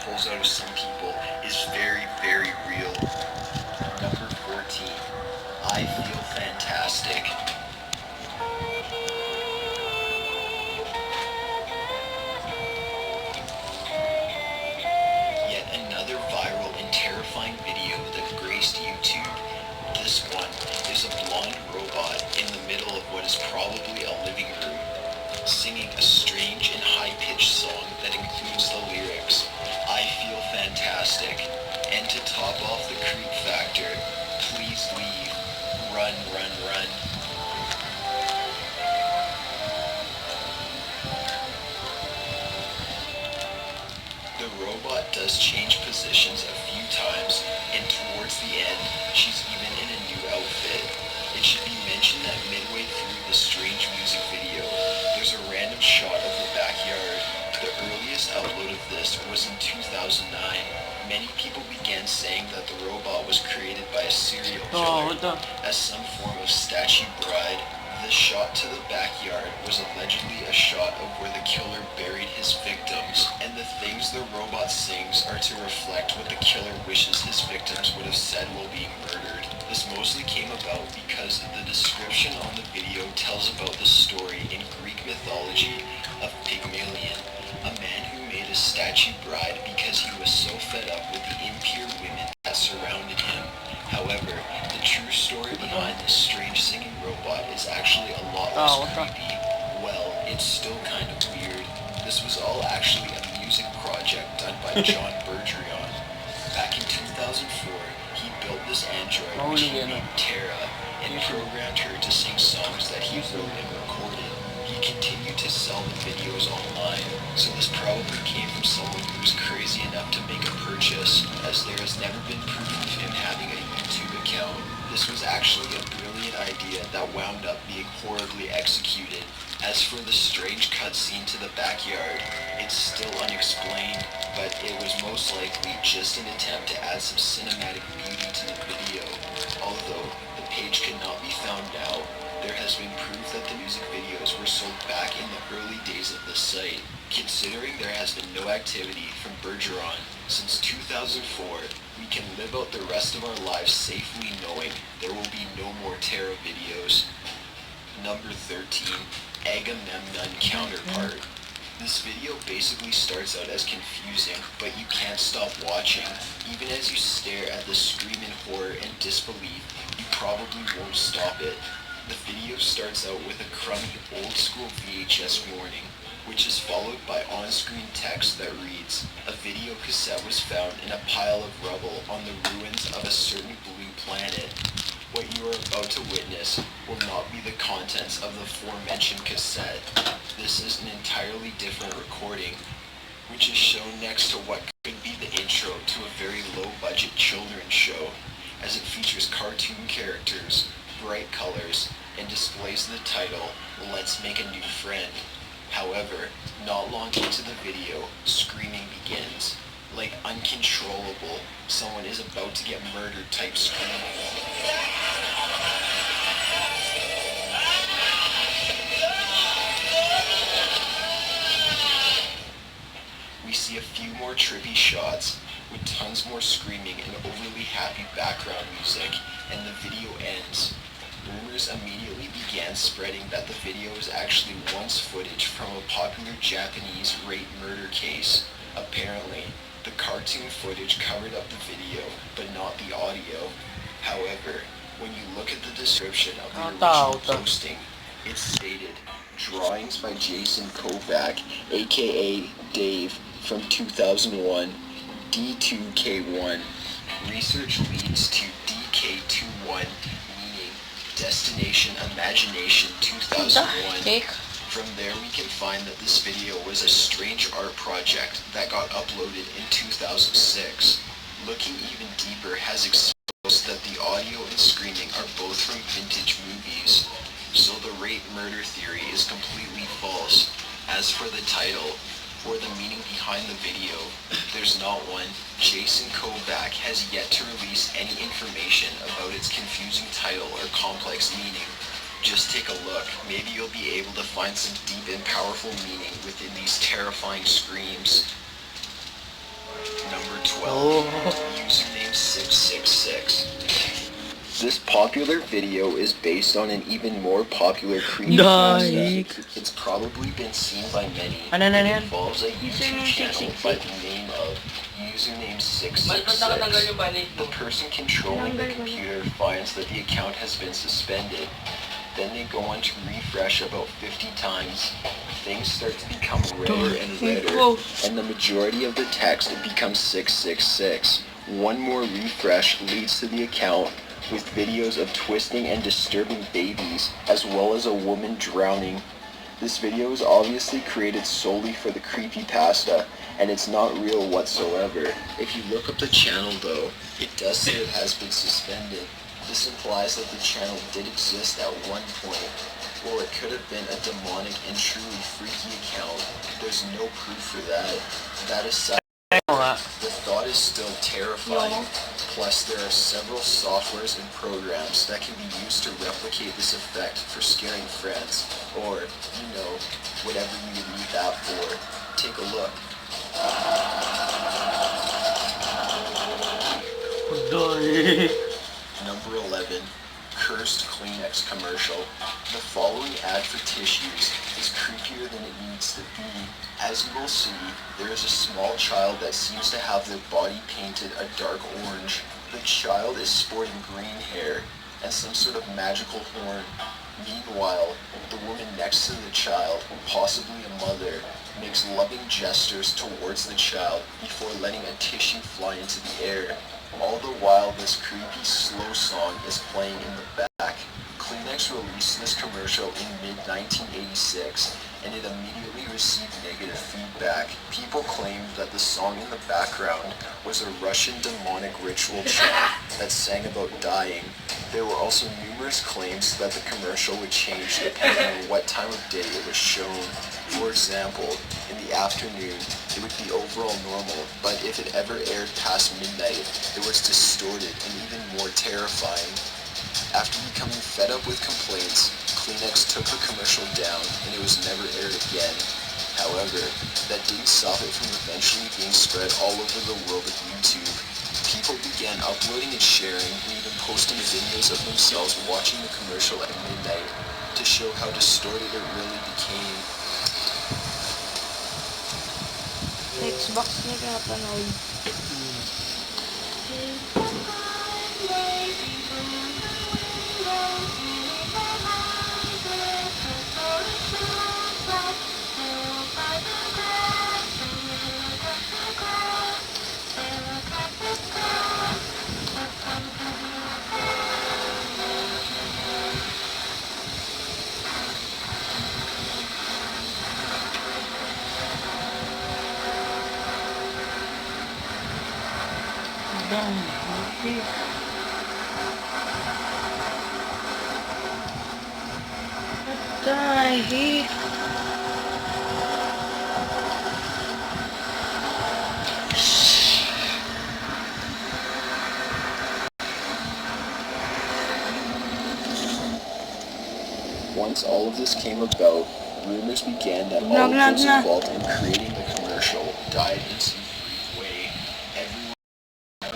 pulls out of some people is very, very real. Number 14. I feel fantastic. Yet another viral and terrifying video that graced YouTube. This one is a blonde robot in the middle of what is probably a living room, singing a strange and high-pitched song that includes the lyrics, "I feel fantastic," and to top off the creep factor, "Please leave, run, run, run." The robot does change positions a few times, and towards the end, she's even in a new outfit. It should be mentioned that midway through the strange music video, there's a random shot of the backyard. The earliest upload of this was in 2009. Many people began saying that the robot was created by a serial killer as some form of statue bride. The shot to the backyard was allegedly a shot of where the killer buried his victims, and the things the robot sings are to reflect what the killer wishes his victims would have said while being murdered. This mostly came about because the description on the video tells about the story in Greek mythology of Pygmalion, a man who made a statue bride because he was so fed up with the impure women that surrounded him. However, the true story behind this strange singing robot is actually a lot less creepy. Well, it's still kind of weird. This was all actually a music project done by John Bergeron. Back in 2004, he built this android which he named Tara and programmed her to sing songs that he wrote and recorded. He continued to sell the videos online, so this probably came from someone who was crazy enough to make a purchase, as there has never been proof of him having a YouTube account. This was actually a brilliant idea that wound up being horribly executed. As for the strange cutscene to the backyard, it's still unexplained, but it was most likely just an attempt to add some cinematic beauty to the video. Although the page cannot be found now, there has been proof that the music videos were sold back in the early days of the site. Considering there has been no activity from Bergeron since 2004, we can live out the rest of our lives safely knowing there will be no more Terra videos. Number 13. Agamemnon Counterpart. This video basically starts out as confusing, but you can't stop watching. Even as you stare at the scream in horror and disbelief, you probably won't stop it. The video starts out with a crummy old-school VHS warning, which is followed by on-screen text that reads, "A video cassette was found in a pile of rubble on the ruins of a certain blue planet. What you are about to witness will not be the contents of the aforementioned cassette. This is an entirely different recording, which is shown next to what could be the intro to a very low-budget children's show, as it features cartoon characters, bright colors, and displays the title, 'Let's Make a New Friend.' However, not long into the video, screaming begins. Like uncontrollable, someone is about to get murdered type screaming. We see a few more trippy shots, with tons more screaming and overly happy background music, and the video ends. Rumors immediately began spreading that the video is actually once footage from a popular Japanese rape murder case. Apparently, the cartoon footage covered up the video, but not the audio. However, when you look at the description of the original posting, it's stated, "Drawings by Jason Kovac, aka Dave, from 2001, D2K1. Research leads to DK21, meaning Destination Imagination 2001. From there we can find that this video was a strange art project that got uploaded in 2006. Looking even deeper has exposed that the audio and screaming are both from vintage movies, so the rape murder theory is completely false. As for the title, or the meaning behind the video, there's not one. Jason Kovac has yet to release any information about its confusing title or complex meaning. Just take a look, maybe you'll be able to find some deep and powerful meaning within these terrifying screams. Number 12. Oh. Username 666. This popular video is based on an even more popular creepypasta. Daik. It's probably been seen by many. Ano It yan? involves a YouTube channel by the name of Username 666. The person controlling the computer finds that the account has been suspended. Then they go on to refresh about 50 times. Things start to become redder and redder, and the majority of the text becomes 666. One more refresh leads to the account with videos of twisting and disturbing babies, as well as a woman drowning. This video is obviously created solely for the creepypasta, and it's not real whatsoever. If you look up the channel though, it does say it has been suspended. This implies that the channel did exist at one point, or it could have been a demonic and truly freaky account. There's no proof for that. That aside, the thought is still terrifying. Plus, there are several softwares and programs that can be used to replicate this effect for scaring friends, or, you know, whatever you would need that for. Take a look. Number 11. Cursed Kleenex commercial. The following ad for tissues is creepier than it needs to be. As you will see, there is a small child that seems to have their body painted a dark orange. The child is sporting green hair and some sort of magical horn. Meanwhile, the woman next to the child, possibly a mother, makes loving gestures towards the child before letting a tissue fly into the air. All the while, this creepy slow song is playing in the back. Kleenex released this commercial in mid-1986, and it immediately received negative feedback. People claimed that the song in the background was a Russian demonic ritual chant that sang about dying. There were also numerous claims that the commercial would change depending on what time of day it was shown. For example, in the afternoon, it would be overall normal, but if it ever aired past midnight, it was distorted and even more terrifying. After becoming fed up with complaints, Kleenex took the commercial down and it was never aired again. However, that didn't stop it from eventually being spread all over the world of YouTube. People began uploading and sharing and even posting videos of themselves watching the commercial at midnight to show how distorted it really became. Xbox niya pinapanood. Dahil Once all of this came about, rumors began that all of those involved in creating the commercial died in some freak way. Everyone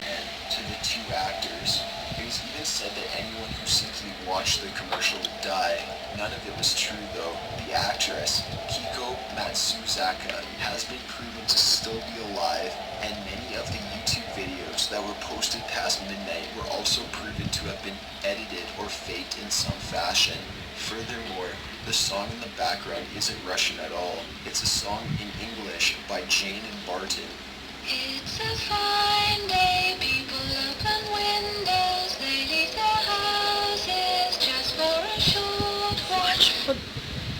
ran to the two actors. It was even said that anyone who simply watched the commercial would die. None of it was true though. The actress, Kiko Matsuzaka, has been proven to still be alive, and many of the YouTube videos that were posted past midnight were also proven to have been edited or faked in some fashion. Furthermore, the song in the background isn't Russian at all. It's a song in English by Jane and Barton. It's a fine day, people open windows, they leave their houses just for a short while.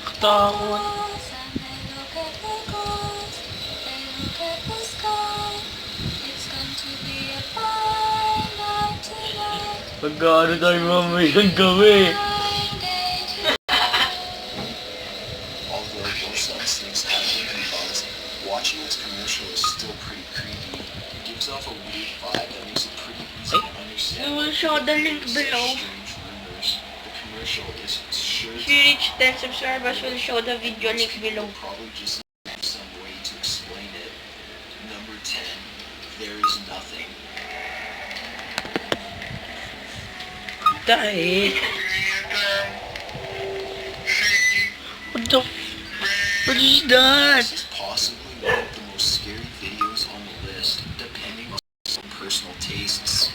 Katawan. And they look at the ghost, they look at the sky. It's going to be a fine night tonight. Pagkano tayo mamayang gabi? Fine day tonight. Although most of these things have been debunked, watching this commercial is still pretty creepy. It gives off a weird vibe that makes it pretty easy to understand. I will show the link below. Strange rumors. The commercial is sure If you reach 10 subscribers, we'll show the video link below. Probably just need some way to explain it. Number 10. nothing. Die. What the what is that? This is possibly one of the most scary videos on the list, depending on some personal tastes.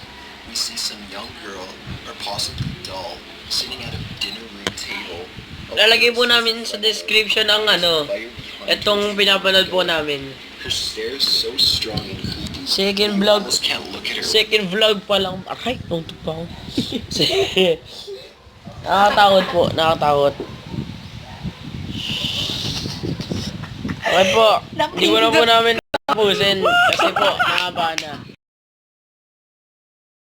We see some young girl, or possibly doll, sitting at a dinner room table. Lalagay po namin sa description ang etong pinapanood po namin. Her stare is so strong and creepy. Second You vlog. almost can't look at her. Second vlog pa lang. Aray, tuntok pa ako. Nakakatakot po, nakakatakot. Okay po, hindi ko na po namin tapusin kasi po, nakaba na.